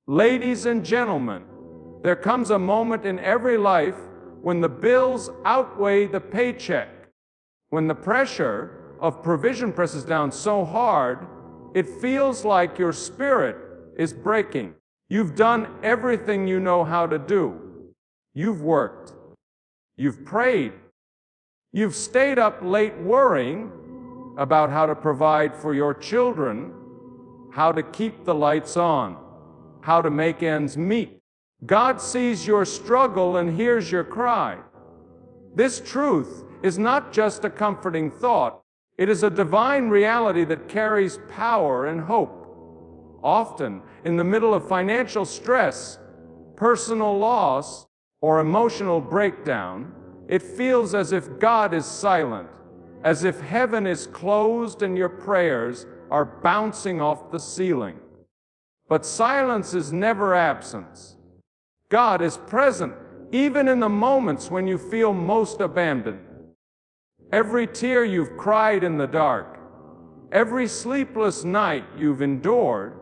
Ladies and gentlemen, there comes a moment in every life when the bills outweigh the paycheck, when the pressure of provision presses down so hard, it feels like your spirit is breaking. You've done everything you know how to do. You've worked. You've prayed. You've stayed up late worrying about how to provide for your children, how to keep the lights on, how to make ends meet. God sees your struggle and hears your cry. This truth is not just a comforting thought. It is a divine reality that carries power and hope. Often, in the middle of financial stress, personal loss, or emotional breakdown, it feels as if God is silent, as if heaven is closed and your prayers are bouncing off the ceiling. But silence is never absence. God is present, even in the moments when you feel most abandoned. Every tear you've cried in the dark, every sleepless night you've endured,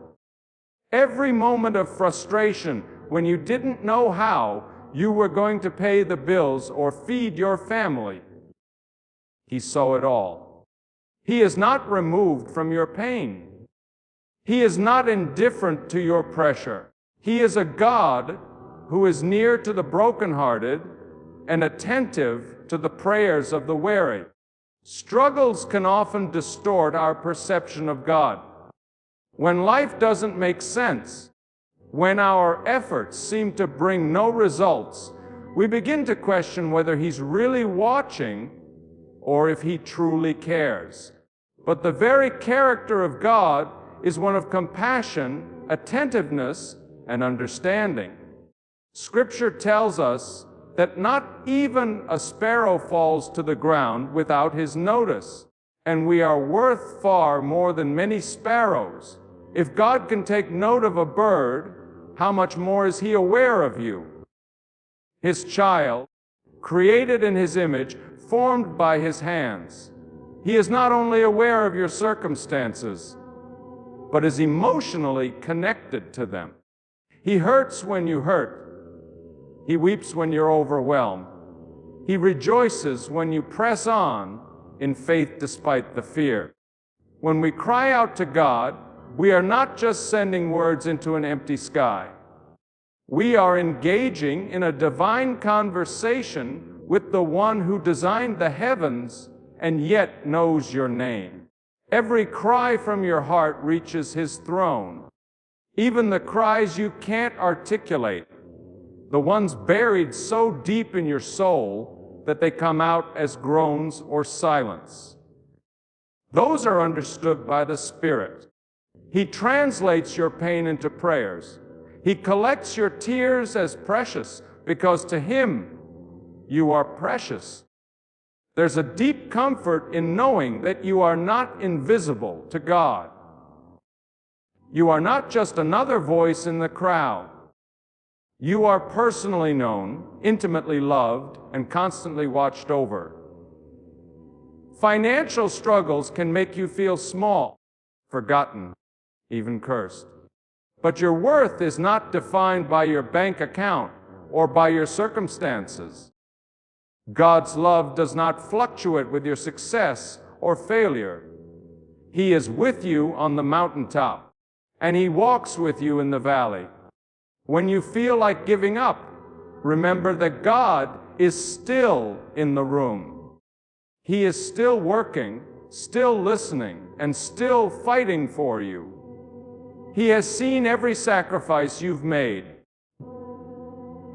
every moment of frustration when you didn't know how you were going to pay the bills or feed your family, He saw it all. He is not removed from your pain. He is not indifferent to your pressure. He is a God who is near to the brokenhearted and attentive to the prayers of the weary. Struggles can often distort our perception of God. When life doesn't make sense, when our efforts seem to bring no results, we begin to question whether He's really watching or if He truly cares. But the very character of God is one of compassion, attentiveness, and understanding. Scripture tells us that not even a sparrow falls to the ground without His notice, and we are worth far more than many sparrows. If God can take note of a bird, how much more is He aware of you? His child, created in His image, formed by His hands. He is not only aware of your circumstances, but is emotionally connected to them. He hurts when you hurt. He weeps when you're overwhelmed. He rejoices when you press on in faith despite the fear. When we cry out to God, we are not just sending words into an empty sky. We are engaging in a divine conversation with the one who designed the heavens and yet knows your name. Every cry from your heart reaches His throne. Even the cries you can't articulate, the ones buried so deep in your soul that they come out as groans or silence. Those are understood by the Spirit. He translates your pain into prayers. He collects your tears as precious because to Him you are precious. There's a deep comfort in knowing that you are not invisible to God. You are not just another voice in the crowd. You are personally known, intimately loved, and constantly watched over. Financial struggles can make you feel small, forgotten, even cursed. But your worth is not defined by your bank account or by your circumstances. God's love does not fluctuate with your success or failure. He is with you on the mountaintop, and He walks with you in the valley. When you feel like giving up, remember that God is still in the room. He is still working, still listening, and still fighting for you. He has seen every sacrifice you've made,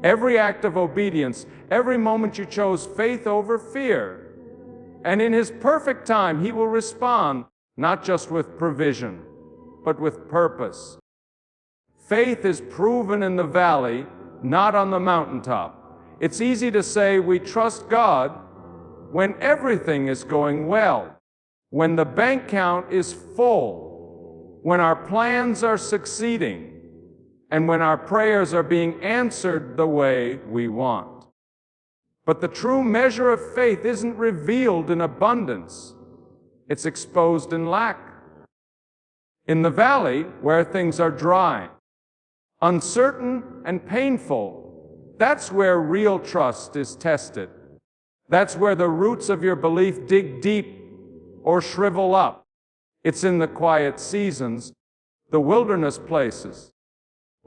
every act of obedience, every moment you chose faith over fear. And in His perfect time, He will respond, not just with provision, but with purpose. Faith is proven in the valley, not on the mountaintop. It's easy to say we trust God when everything is going well, when the bank account is full, when our plans are succeeding, and when our prayers are being answered the way we want. But the true measure of faith isn't revealed in abundance. It's exposed in lack. In the valley, where things are dry, uncertain and painful. That's where real trust is tested. That's where the roots of your belief dig deep or shrivel up. It's in the quiet seasons, the wilderness places,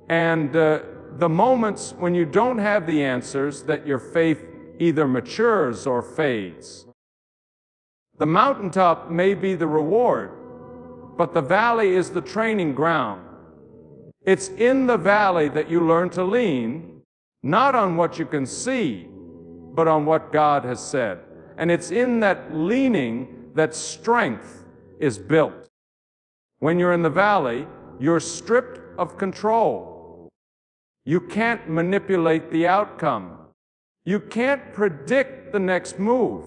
and the moments when you don't have the answers that your faith either matures or fades. The mountaintop may be the reward, but the valley is the training ground. It's in the valley that you learn to lean, not on what you can see, but on what God has said. And it's in that leaning that strength is built. When you're in the valley, you're stripped of control. You can't manipulate the outcome. You can't predict the next move.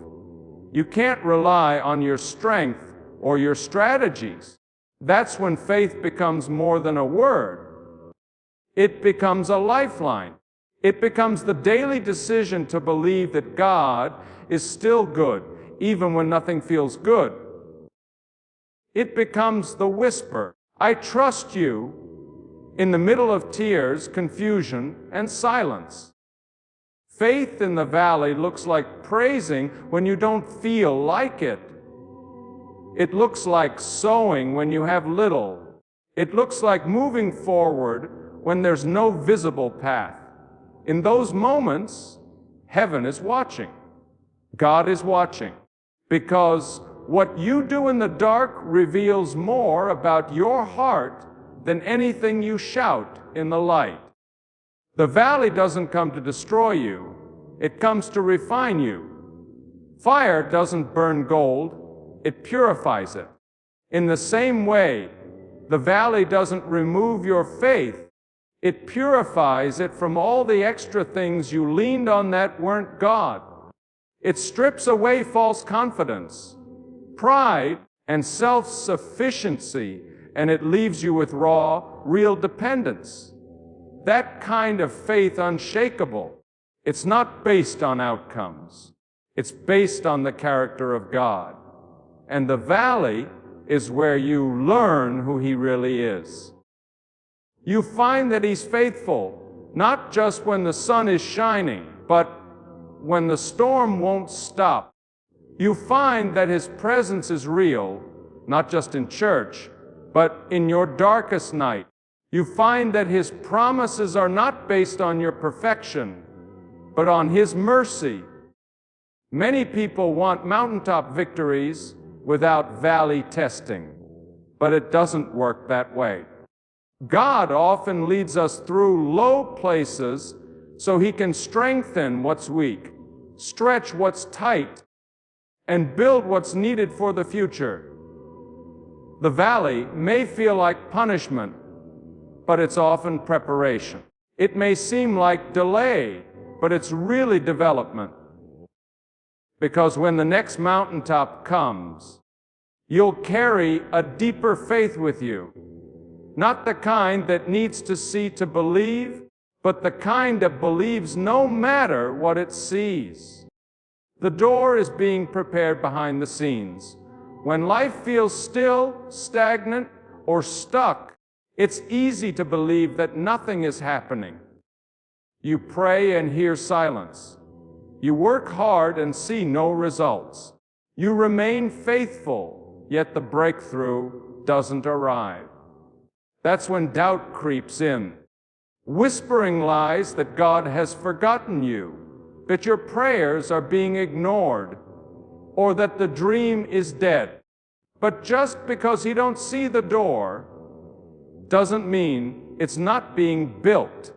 You can't rely on your strength or your strategies. That's when faith becomes more than a word. It becomes a lifeline. It becomes the daily decision to believe that God is still good, even when nothing feels good. It becomes the whisper, "I trust you," in the middle of tears, confusion, and silence. Faith in the valley looks like praising when you don't feel like it. It looks like sowing when you have little. It looks like moving forward when there's no visible path. In those moments, heaven is watching. God is watching. Because what you do in the dark reveals more about your heart than anything you shout in the light. The valley doesn't come to destroy you. It comes to refine you. Fire doesn't burn gold. It purifies it. In the same way, the valley doesn't remove your faith. It purifies it from all the extra things you leaned on that weren't God. It strips away false confidence, pride, and self-sufficiency, and it leaves you with raw, real dependence. That kind of faith unshakable. It's not based on outcomes. It's based on the character of God. And the valley is where you learn who He really is. You find that He's faithful, not just when the sun is shining, but when the storm won't stop. You find that His presence is real, not just in church, but in your darkest night. You find that His promises are not based on your perfection, but on His mercy. Many people want mountaintop victories without valley testing, but it doesn't work that way. God often leads us through low places so He can strengthen what's weak, stretch what's tight, and build what's needed for the future. The valley may feel like punishment, but it's often preparation. It may seem like delay, but it's really development. Because when the next mountaintop comes, you'll carry a deeper faith with you. Not the kind that needs to see to believe, but the kind that believes no matter what it sees. The door is being prepared behind the scenes. When life feels still, stagnant, or stuck, it's easy to believe that nothing is happening. You pray and hear silence. You work hard and see no results. You remain faithful, yet the breakthrough doesn't arrive. That's when doubt creeps in, whispering lies that God has forgotten you, that your prayers are being ignored, or that the dream is dead. But just because you don't see the door doesn't mean it's not being built.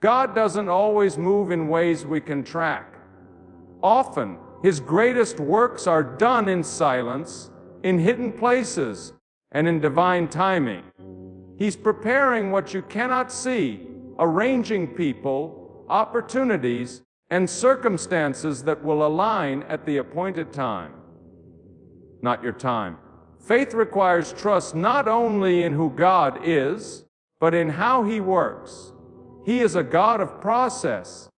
God doesn't always move in ways we can track. Often, His greatest works are done in silence, in hidden places, and in divine timing. He's preparing what you cannot see, arranging people, opportunities, and circumstances that will align at the appointed time. Not your time. Faith requires trust not only in who God is, but in how He works. He is a God of process.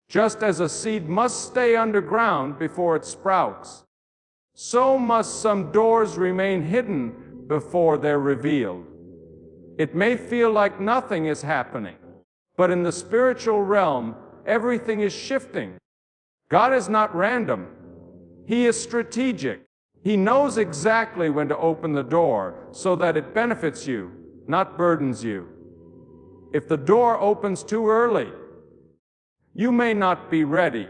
Just as a seed must stay underground before it sprouts, so must some doors remain hidden before they're revealed. It may feel like nothing is happening, But in the spiritual realm, everything is shifting. God is not random. He is strategic. He knows exactly when to open the door so that it benefits you, not burdens you. If the door opens too early, you may not be ready.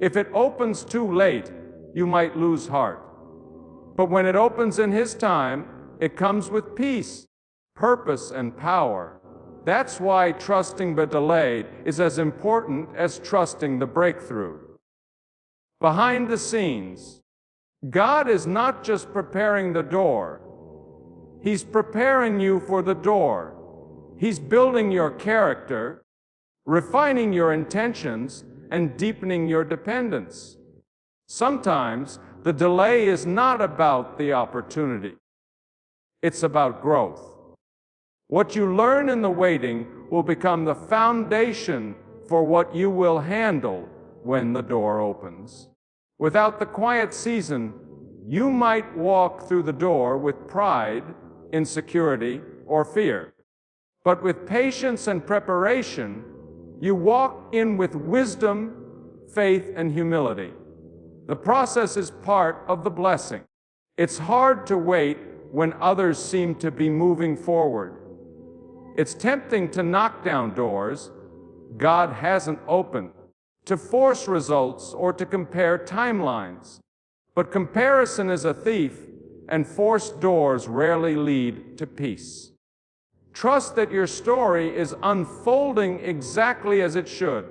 If it opens too late, you might lose heart. But when it opens in His time, it comes with peace, purpose, and power. That's why trusting the delayed is as important as trusting the breakthrough. Behind the scenes, God is not just preparing the door. He's preparing you for the door. He's building your character, refining your intentions, and deepening your dependence. Sometimes the delay is not about the opportunity. It's about growth. What you learn in the waiting will become the foundation for what you will handle when the door opens. Without the quiet season, you might walk through the door with pride, insecurity, or fear. But with patience and preparation, you walk in with wisdom, faith, and humility. The process is part of the blessing. It's hard to wait when others seem to be moving forward. It's tempting to knock down doors God hasn't opened, to force results or to compare timelines. But comparison is a thief, and forced doors rarely lead to peace. Trust that your story is unfolding exactly as it should.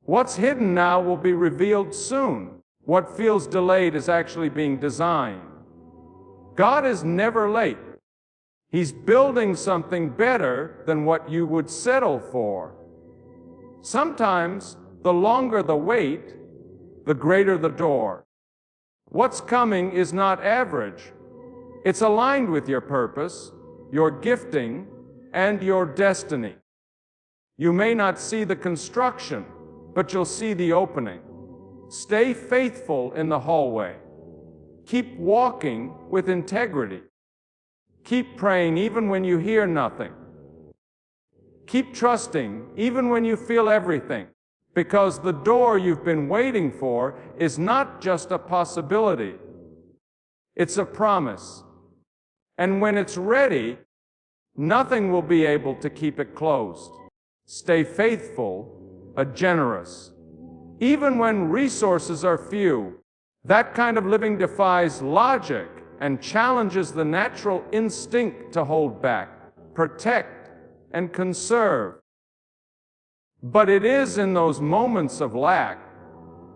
What's hidden now will be revealed soon. What feels delayed is actually being designed. God is never late. He's building something better than what you would settle for. Sometimes, the longer the wait, the greater the door. What's coming is not average. It's aligned with your purpose, your gifting, and your destiny. You may not see the construction, but you'll see the opening. Stay faithful in the hallway. Keep walking with integrity. Keep praying even when you hear nothing. Keep trusting even when you feel everything, because the door you've been waiting for is not just a possibility. It's a promise. And when it's ready, nothing will be able to keep it closed. Stay faithful, generous. Even when resources are few, that kind of living defies logic and challenges the natural instinct to hold back, protect, and conserve. But it is in those moments of lack,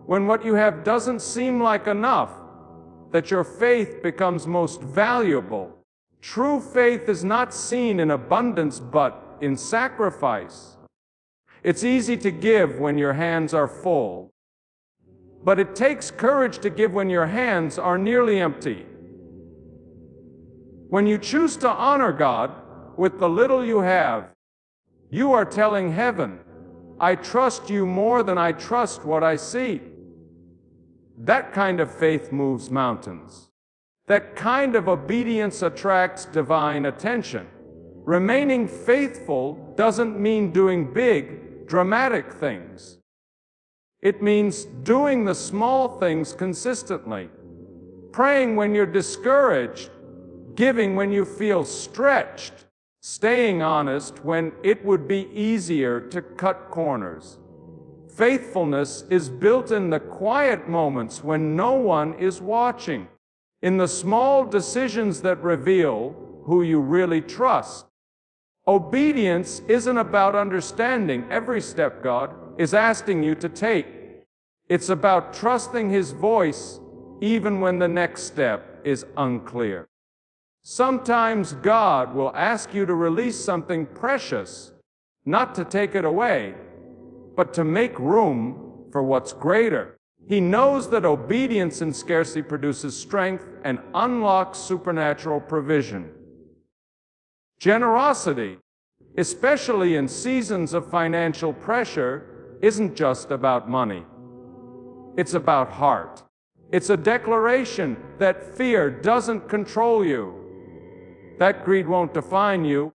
when what you have doesn't seem like enough, that your faith becomes most valuable. True faith is not seen in abundance, but in sacrifice. It's easy to give when your hands are full, but it takes courage to give when your hands are nearly empty. When you choose to honor God with the little you have, you are telling heaven, I trust you more than I trust what I see. That kind of faith moves mountains. That kind of obedience attracts divine attention. Remaining faithful doesn't mean doing big, dramatic things. It means doing the small things consistently. Praying when you're discouraged, giving when you feel stretched, staying honest when it would be easier to cut corners. Faithfulness is built in the quiet moments when no one is watching, in the small decisions that reveal who you really trust. Obedience isn't about understanding every step God is asking you to take. It's about trusting His voice even when the next step is unclear. Sometimes God will ask you to release something precious, not to take it away, but to make room for what's greater. He knows that obedience in scarcity produces strength and unlocks supernatural provision. Generosity, especially in seasons of financial pressure, isn't just about money. It's about heart. It's a declaration that fear doesn't control you, that greed won't define you,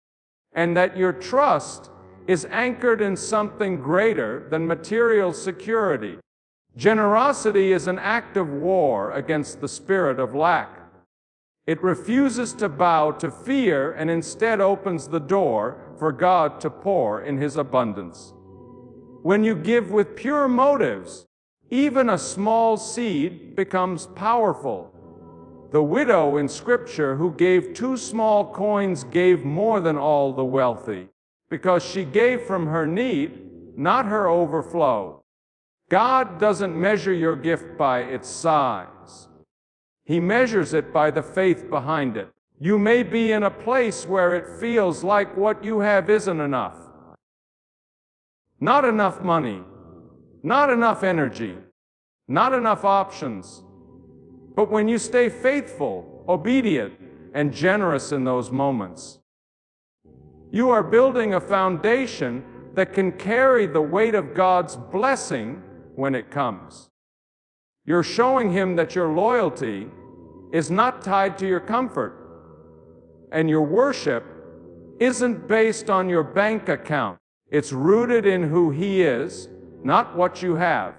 and that your trust is anchored in something greater than material security. Generosity is an act of war against the spirit of lack. It refuses to bow to fear and instead opens the door for God to pour in His abundance. When you give with pure motives, even a small seed becomes powerful. The widow in Scripture who gave 2 small coins gave more than all the wealthy, because she gave from her need, not her overflow. God doesn't measure your gift by its size. He measures it by the faith behind it. You may be in a place where it feels like what you have isn't enough. Not enough money, not enough energy, not enough options. But when you stay faithful, obedient, and generous in those moments, you are building a foundation that can carry the weight of God's blessing when it comes. You're showing Him that your loyalty is not tied to your comfort, and your worship isn't based on your bank account. It's rooted in who He is, not what you have.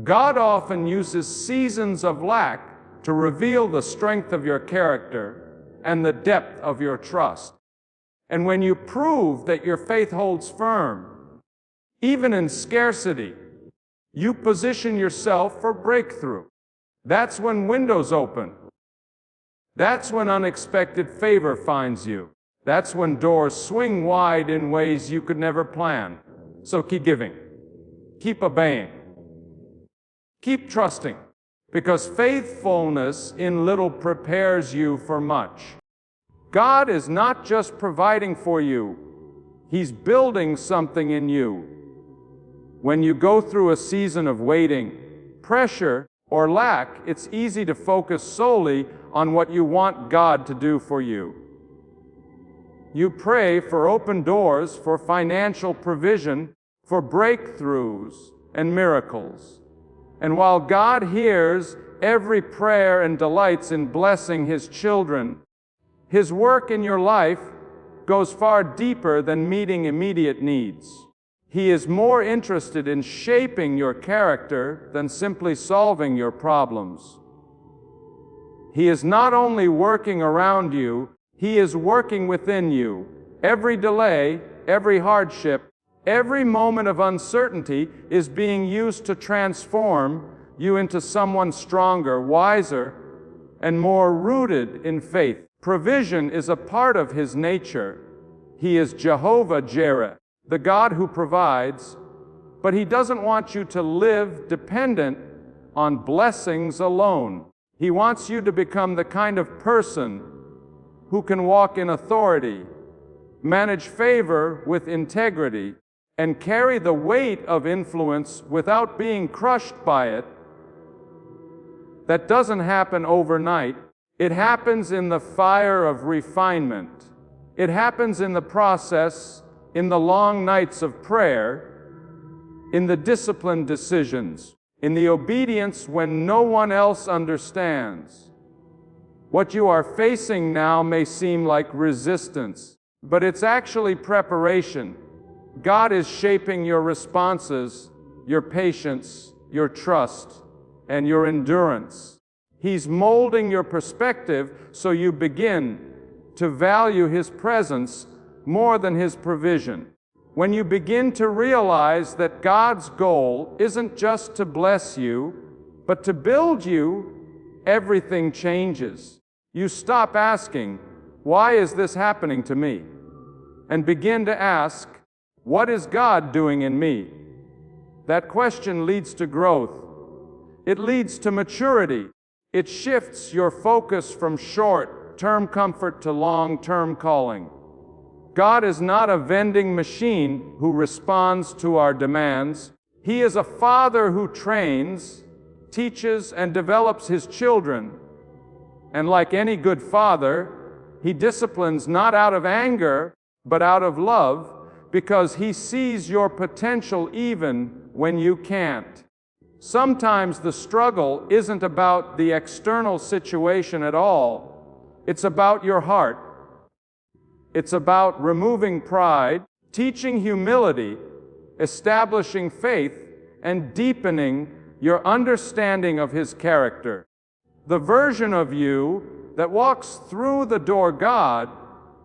God often uses seasons of lack to reveal the strength of your character and the depth of your trust. And when you prove that your faith holds firm, even in scarcity, you position yourself for breakthrough. That's when windows open. That's when unexpected favor finds you. That's when doors swing wide in ways you could never plan. So keep giving. Keep obeying. Keep trusting. Because faithfulness in little prepares you for much. God is not just providing for you. He's building something in you. When you go through a season of waiting, pressure, or lack, it's easy to focus solely on what you want God to do for you. You pray for open doors, for financial provision, for breakthroughs and miracles. And while God hears every prayer and delights in blessing His children, His work in your life goes far deeper than meeting immediate needs. He is more interested in shaping your character than simply solving your problems. He is not only working around you, He is working within you. Every delay, every hardship, every moment of uncertainty is being used to transform you into someone stronger, wiser, and more rooted in faith. Provision is a part of His nature. He is Jehovah Jireh, the God who provides, but He doesn't want you to live dependent on blessings alone. He wants you to become the kind of person who can walk in authority, manage favor with integrity, and carry the weight of influence without being crushed by it. That doesn't happen overnight. It happens in the fire of refinement. It happens in the process, in the long nights of prayer, in the disciplined decisions, in the obedience when no one else understands. What you are facing now may seem like resistance, but it's actually preparation. God is shaping your responses, your patience, your trust, and your endurance. He's molding your perspective so you begin to value His presence more than His provision. When you begin to realize that God's goal isn't just to bless you, but to build you, everything changes. You stop asking, "Why is this happening to me?" and begin to ask, "What is God doing in me?" That question leads to growth. It leads to maturity. It shifts your focus from short-term comfort to long-term calling. God is not a vending machine who responds to our demands. He is a Father who trains, teaches, and develops His children. And like any good father, He disciplines not out of anger, but out of love, because He sees your potential even when you can't. Sometimes the struggle isn't about the external situation at all. It's about your heart. It's about removing pride, teaching humility, establishing faith, and deepening your understanding of His character. The version of you that walks through the door God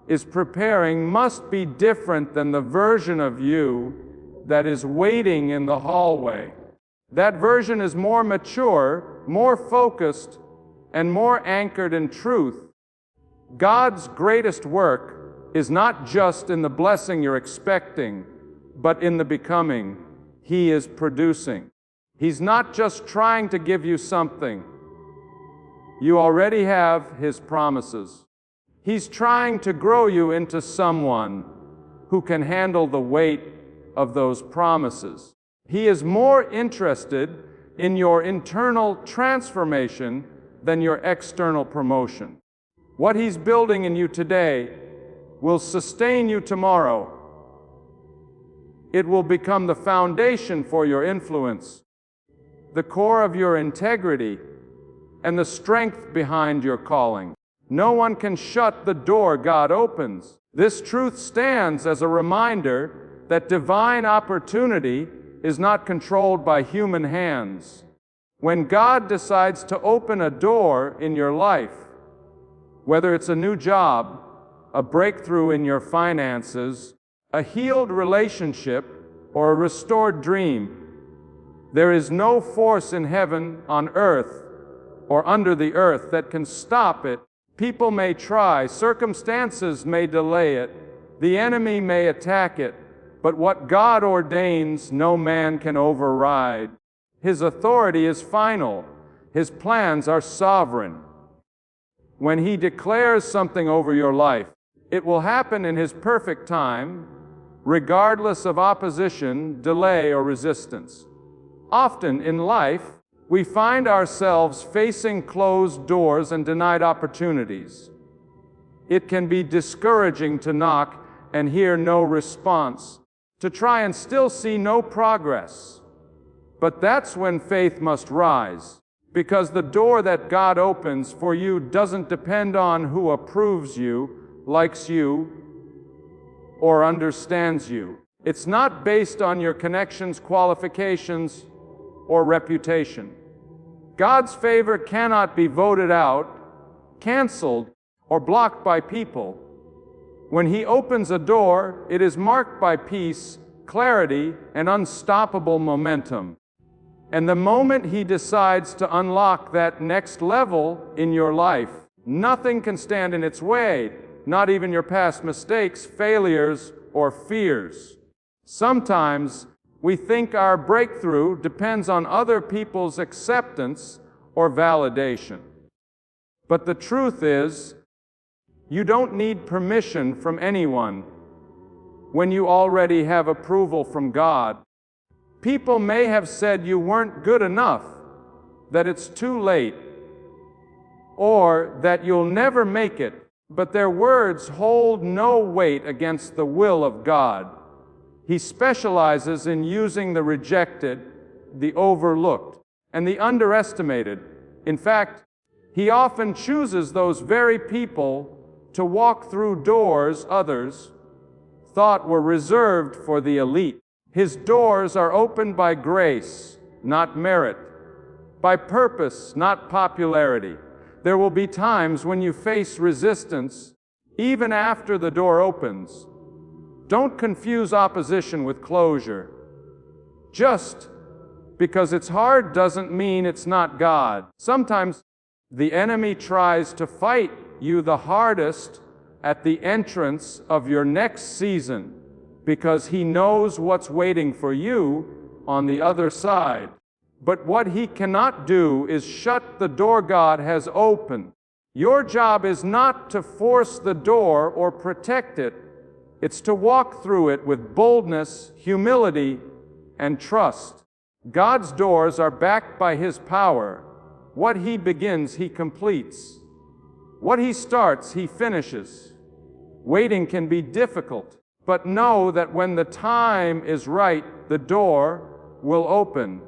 is preparing must be different than the version of you that is waiting in the hallway. That version is more mature, more focused, and more anchored in truth. God's greatest work is not just in the blessing you're expecting, but in the becoming He is producing. He's not just trying to give you something. You already have His promises. He's trying to grow you into someone who can handle the weight of those promises. He is more interested in your internal transformation than your external promotion. What He's building in you today will sustain you tomorrow. It will become the foundation for your influence, the core of your integrity, and the strength behind your calling. No one can shut the door God opens. This truth stands as a reminder that divine opportunity is not controlled by human hands. When God decides to open a door in your life, whether it's a new job, a breakthrough in your finances, a healed relationship, or a restored dream, there is no force in heaven, on earth, or under the earth that can stop it. People may try, circumstances may delay it, the enemy may attack it, but what God ordains, no man can override. His authority is final. His plans are sovereign. When He declares something over your life, it will happen in His perfect time, regardless of opposition, delay, or resistance. Often in life, we find ourselves facing closed doors and denied opportunities. It can be discouraging to knock and hear no response, to try and still see no progress. But that's when faith must rise, because the door that God opens for you doesn't depend on who approves you, likes you, or understands you. It's not based on your connections, qualifications, or reputation. God's favor cannot be voted out, canceled, or blocked by people. When He opens a door, it is marked by peace, clarity, and unstoppable momentum. And the moment He decides to unlock that next level in your life, nothing can stand in its way, not even your past mistakes, failures, or fears. Sometimes we think our breakthrough depends on other people's acceptance or validation. But the truth is, you don't need permission from anyone when you already have approval from God. People may have said you weren't good enough, that it's too late, or that you'll never make it, but their words hold no weight against the will of God. He specializes in using the rejected, the overlooked, and the underestimated. In fact, He often chooses those very people to walk through doors others thought were reserved for the elite. His doors are opened by grace, not merit, by purpose, not popularity. There will be times when you face resistance, even after the door opens. Don't confuse opposition with closure. Just because it's hard doesn't mean it's not God. Sometimes the enemy tries to fight you the hardest at the entrance of your next season because he knows what's waiting for you on the other side. But what he cannot do is shut the door God has opened. Your job is not to force the door or protect it. It's to walk through it with boldness, humility, and trust. God's doors are backed by His power. What He begins, He completes. What He starts, He finishes. Waiting can be difficult, but know that when the time is right, the door will open.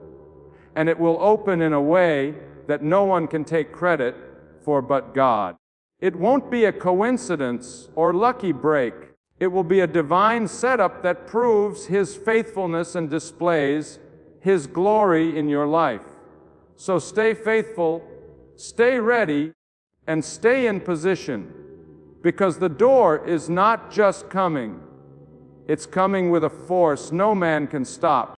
And it will open in a way that no one can take credit for but God. It won't be a coincidence or lucky break. It will be a divine setup that proves His faithfulness and displays His glory in your life. So stay faithful, stay ready, and stay in position, because the door is not just coming, it's coming with a force no man can stop.